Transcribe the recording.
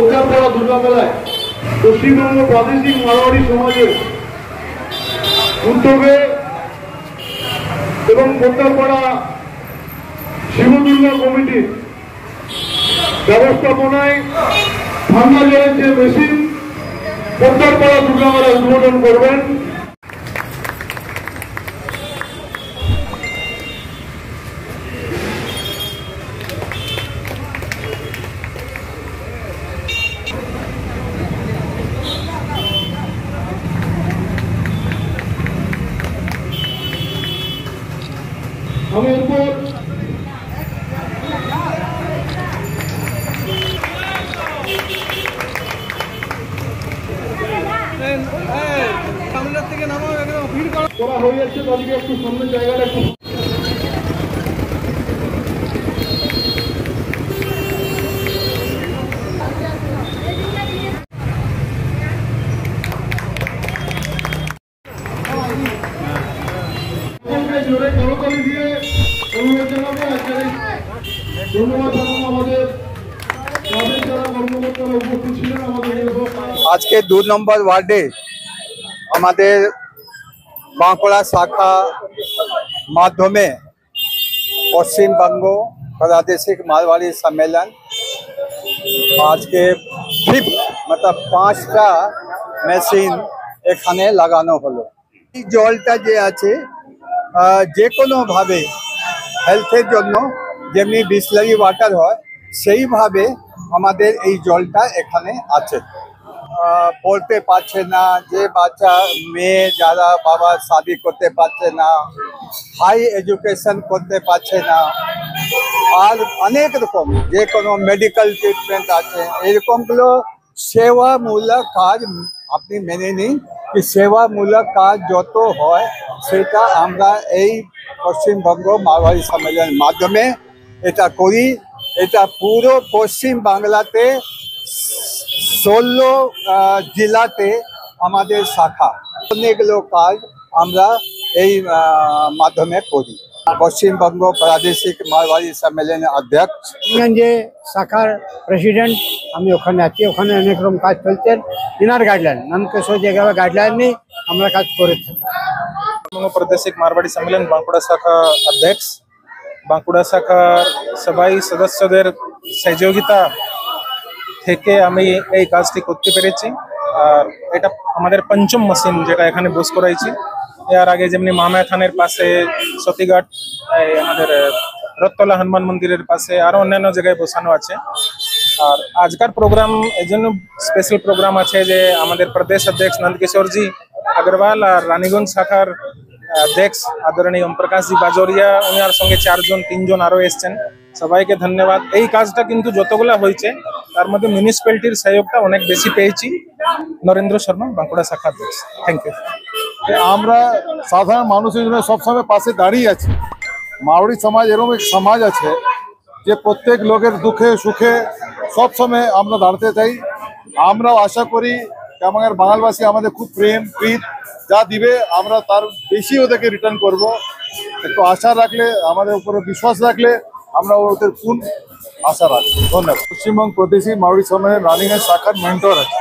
কোটারপাড়া দুর্গা মেলায় পশ্চিমবঙ্গ প্রাদেশিক মারোয়াড়ি সমাজের উদ্যোগে এবং কোটারপাড়া শিব দুর্গা কমিটির ব্যবস্থাপনায় ঠান্ডা জলের যে মেশিন কোটারপাড়া দুর্গা মেলা উদ্বোধন করবেন। আমি এরপর করা হয়ে যাচ্ছে, তাদেরকে একটু সামনের জায়গাটা একটু জোরে করতালি দিয়ে অনুরোধ জানাবো। ধন্যবাদ জানাবো আমাদের যারা কর্মকর্তারা উপস্থিত ছিলেন। আজকে 2 নম্বর ওয়ার্ডে আমাদের বাঁকুড়া শাখা মাধ্যমে পশ্চিমবঙ্গ प्रादेशिक मारवाड़ी सम्मेलन आज के 5th मतलब 5টা মেশিন এখানে লাগানো হলো। এই জলটা যে আছে যে কোনো ভাবে হেলথের জন্য যেমনি বিসলারি ওয়াটার হয় সেইভাবে আমাদের এই জলটা এখানে আছে। পড়তে পারছে না যে বাচ্চা মেয়ে যারা বাবা শাদি করতে পারছে না, হাই এডুকেশন করতে পারছে না, আর অনেক রকম যে কোনো মেডিকেল ট্রিটমেন্ট আছে, এরকমগুলো সেবামূলক কাজ আপনি মেনে নিন कि সেবামূলক কাজ যত হয় সেটা আমরা এই পশ্চিমবঙ্গ মারওয়াড়ি সম্মেলনের মাধ্যমে এটা করি। এটা পুরো পশ্চিম বাংলাতে 16 জেলাতে আমাদের শাখা, অনেকগুলো কাজ আমরা এই মাধ্যমে করি। পশ্চিমবঙ্গ প্রাদেশিক মারওয়াড়ি সম্মেলনের অধ্যক্ষ যে শাখার প্রেসিডেন্ট, আমি ওখানে আছি। ওখানে অনেক রকম কাজ চলছে, ইনার গাইডলাইন ননকেশ্বর যেভাবে গাইডলাইন নিয়ে আমরা কাজ করেছি। प्रादेशिक मारवाड़ी सम्मेलन बांकुड़ा शाखा अध्यक्ष, बांकुड़ा शाखार सबाई सदस्यদের সহযোগিতা থেকে আমি এই কাজটি করতে পেরেছি। আর এটা আমাদের পঞ্চম মেশিন যেটা এখানে বস করাইছি। এর আগে যেমনি মামা থানের পাশে সতীঘাট, আমাদের রথতলা হনুমান মন্দিরের পাশে আরো অন্যান্য জায়গায় বসানো আছে। আর আজকের প্রোগ্রাম এই জন্য স্পেশাল প্রোগ্রাম আছে যে আমাদের প্রদেশ অধ্যক্ষ নন্দকিশোর জি अग्रवाल और रानीगंज शाखार अध्यक्ष आदरणीय ओम प्रकाश जी बाजोरिया, उनार संगे 4 জন 3 জন আরো এসেছেন। সবাইকে ধন্যবাদ। এই কাজটা কিন্তু যতগুলা হয়েছে তার মধ্যে মিউনিসিপ্যালিটির সহযোগিতা অনেক বেশি পেয়েছি। নরেন্দ্র শর্মা, বাঁকুড়া শাখা অধ্যক্ষ। Thank you. আমরা সাধারণ মানুষের জন্য সবসময় পাশে দাঁড়িয়ে আছি। মারওয়াড়ি সমাজ এরকম এক সমাজ আছে যে প্রত্যেক লোকের দুঃখে সুখে সবসময় আমরা দাঁড়াতে চাই। আমরাও আশা করি আমাদের বাঙালবাসী আমাদের খুব প্রেম প্রীত যা দিবে আমরা তার বেশি ওদেরকে রিটার্ন করব। একটু আশা রাখলে, আমাদের উপরে বিশ্বাস রাখলে আমরা ওদের পূর্ণ আশা রাখবো। ধন্যবাদ। পশ্চিমবঙ্গ প্রাদেশিক মারওয়াড়ি সম্মেলন রানিগঞ্জ শাখার মেন্টর আছে।